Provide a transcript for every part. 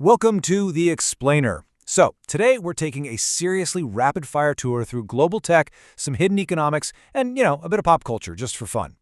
Welcome to The Explainer. So, today we're taking a seriously rapid-fire tour through global tech, some hidden economics, and, a bit of pop culture, just for fun.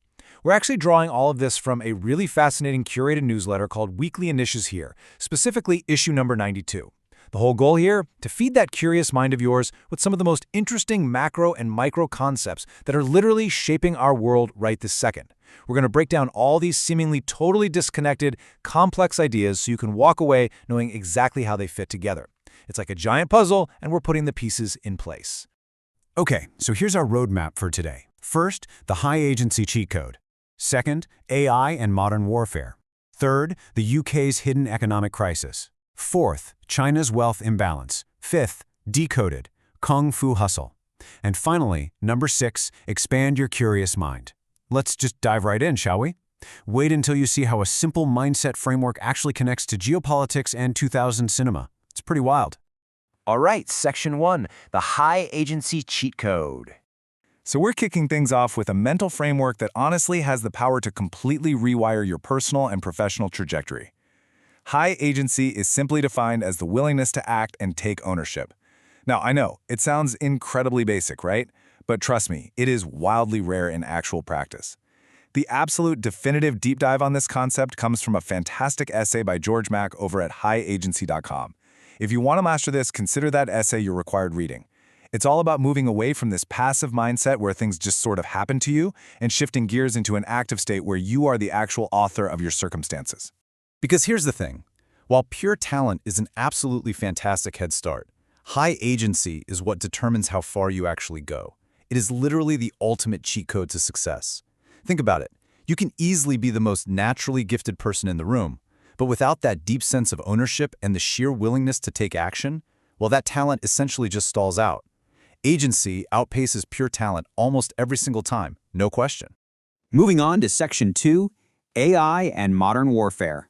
We're actually drawing all of this from a really fascinating curated newsletter called Weekly NishIsHere, specifically issue number 92. The whole goal here? To feed that curious mind of yours with some of the most interesting macro and micro concepts that are literally shaping our world right this second. We're going to break down all these seemingly totally disconnected, complex ideas so you can walk away knowing exactly how they fit together. It's like a giant puzzle, and we're putting the pieces in place. Okay, so here's our roadmap for today. First, the high agency cheat code. Second, AI and modern warfare. Third, the UK's hidden economic crisis. Fourth, China's wealth imbalance. Fifth, decoded, Kung Fu hustle. And finally, number 6, expand your curious mind. Let's just dive right in, shall we? Wait until you see how a simple mindset framework actually connects to geopolitics and 2000 cinema. It's pretty wild. All right, Section 1, the high agency cheat code. So we're kicking things off with a mental framework that honestly has the power to completely rewire your personal and professional trajectory. High agency is simply defined as the willingness to act and take ownership. Now, I know, it sounds incredibly basic, right? But trust me, it is wildly rare in actual practice. The absolute definitive deep dive on this concept comes from a fantastic essay by George Mack over at highagency.com. If you want to master this, consider that essay your required reading. It's all about moving away from this passive mindset where things just sort of happen to you and shifting gears into an active state where you are the actual author of your circumstances. Because here's the thing. While pure talent is an absolutely fantastic head start, high agency is what determines how far you actually go. It is literally the ultimate cheat code to success. Think about it. You can easily be the most naturally gifted person in the room, but without that deep sense of ownership and the sheer willingness to take action, well, that talent essentially just stalls out. Agency outpaces pure talent almost every single time, no question. Moving on to Section 2, AI and modern warfare.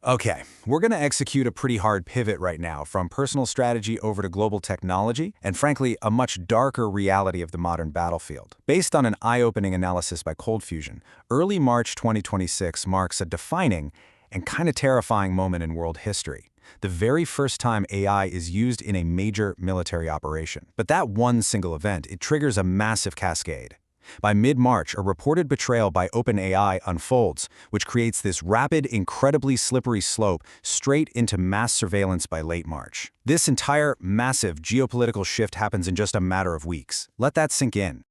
Okay, we're going to execute a pretty hard pivot right now from personal strategy over to global technology and, frankly, a much darker reality of the modern battlefield. Based on an eye-opening analysis by Cold Fusion, early March 2026 marks a defining and kind of terrifying moment in world history. The very first time AI is used in a major military operation. But that one single event, it triggers a massive cascade. By mid-March, a reported betrayal by OpenAI unfolds, which creates this rapid, incredibly slippery slope straight into mass surveillance by late March. This entire massive geopolitical shift happens in just a matter of weeks. Let that sink in.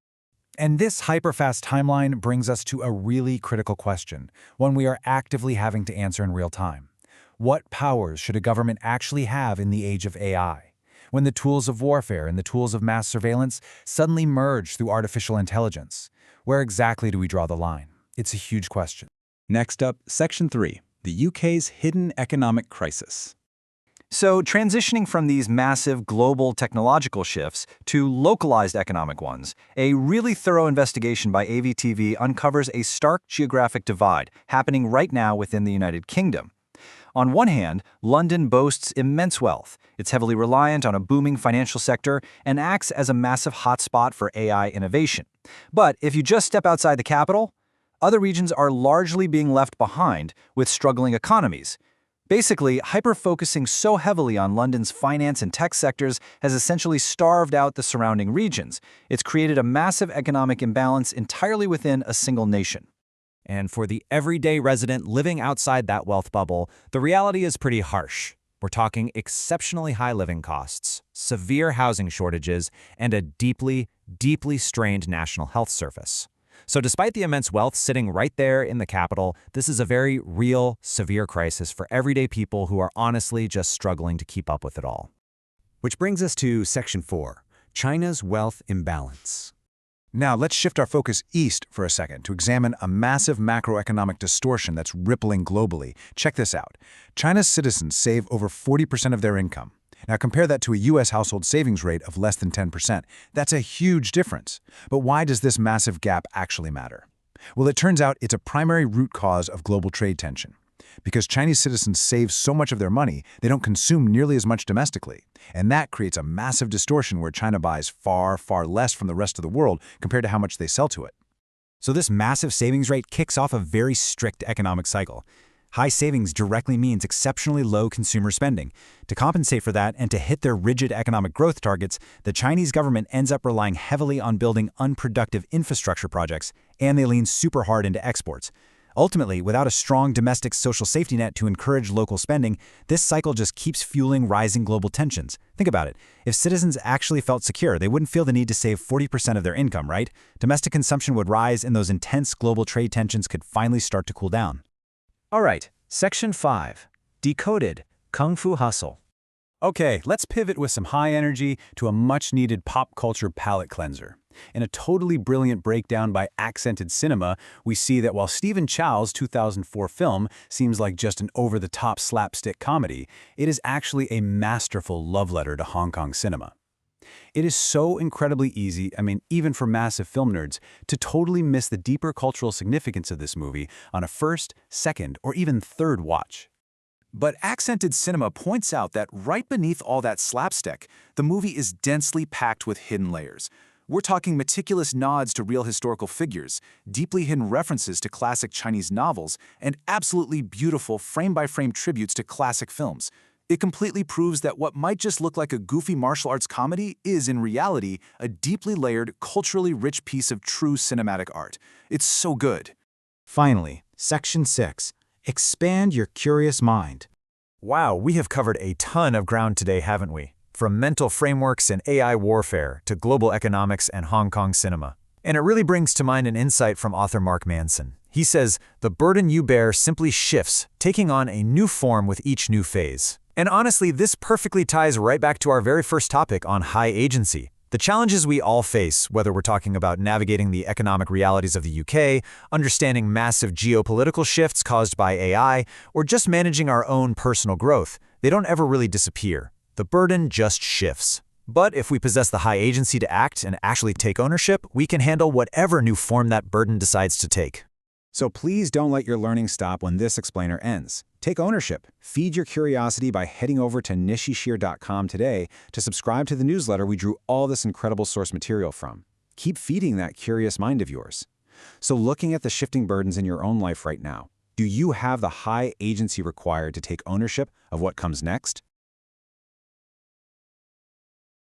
And this hyperfast timeline brings us to a really critical question, one we are actively having to answer in real time. What powers should a government actually have in the age of AI? When the tools of warfare and the tools of mass surveillance suddenly merge through artificial intelligence? Where exactly do we draw the line? It's a huge question. Next up, Section 3, the UK's hidden economic crisis. So, transitioning from these massive global technological shifts to localized economic ones, a really thorough investigation by AVTV uncovers a stark geographic divide happening right now within the United Kingdom. On one hand, London boasts immense wealth. It's heavily reliant on a booming financial sector and acts as a massive hotspot for AI innovation. But if you just step outside the capital, other regions are largely being left behind with struggling economies. Basically, hyper-focusing so heavily on London's finance and tech sectors has essentially starved out the surrounding regions. It's created a massive economic imbalance entirely within a single nation. And for the everyday resident living outside that wealth bubble, the reality is pretty harsh. We're talking exceptionally high living costs, severe housing shortages, and a deeply, deeply strained national health service. So despite the immense wealth sitting right there in the capital, this is a very real, severe crisis for everyday people who are honestly just struggling to keep up with it all. Which brings us to Section 4, China's wealth imbalance. Now, let's shift our focus east for a second to examine a massive macroeconomic distortion that's rippling globally. Check this out. China's citizens save over 40% of their income. Now, compare that to a U.S. household savings rate of less than 10%. That's a huge difference. But why does this massive gap actually matter? Well, it turns out it's a primary root cause of global trade tension. Because Chinese citizens save so much of their money, they don't consume nearly as much domestically. And that creates a massive distortion where China buys far, far less from the rest of the world compared to how much they sell to it. So this massive savings rate kicks off a very strict economic cycle. High savings directly means exceptionally low consumer spending. To compensate for that and to hit their rigid economic growth targets, the Chinese government ends up relying heavily on building unproductive infrastructure projects, and they lean super hard into exports. Ultimately, without a strong domestic social safety net to encourage local spending, this cycle just keeps fueling rising global tensions. Think about it. If citizens actually felt secure, they wouldn't feel the need to save 40% of their income, right? Domestic consumption would rise and those intense global trade tensions could finally start to cool down. All right, Section 5. Decoded Kung Fu Hustle. Okay, let's pivot with some high energy to a much-needed pop culture palate cleanser. In a totally brilliant breakdown by Accented Cinema, we see that while Stephen Chow's 2004 film seems like just an over-the-top slapstick comedy, it is actually a masterful love letter to Hong Kong cinema. It is so incredibly easy, even for massive film nerds, to totally miss the deeper cultural significance of this movie on a first, second, or even third watch. But Accented Cinema points out that right beneath all that slapstick, the movie is densely packed with hidden layers. We're talking meticulous nods to real historical figures, deeply hidden references to classic Chinese novels, and absolutely beautiful frame-by-frame tributes to classic films. It completely proves that what might just look like a goofy martial arts comedy is, in reality, a deeply layered, culturally rich piece of true cinematic art. It's so good. Finally, Section 6. Expand your curious mind. Wow, we have covered a ton of ground today, haven't we? From mental frameworks and AI warfare to global economics and Hong Kong cinema. And it really brings to mind an insight from author Mark Manson. He says, "The burden you bear simply shifts, taking on a new form with each new phase." And honestly, this perfectly ties right back to our very first topic on high agency. The challenges we all face, whether we're talking about navigating the economic realities of the UK, understanding massive geopolitical shifts caused by AI, or just managing our own personal growth, they don't ever really disappear. The burden just shifts. But if we possess the high agency to act and actually take ownership, we can handle whatever new form that burden decides to take. So please don't let your learning stop when this explainer ends. Take ownership. Feed your curiosity by heading over to NishIsHere.com today to subscribe to the newsletter we drew all this incredible source material from. Keep feeding that curious mind of yours. So looking at the shifting burdens in your own life right now, do you have the high agency required to take ownership of what comes next?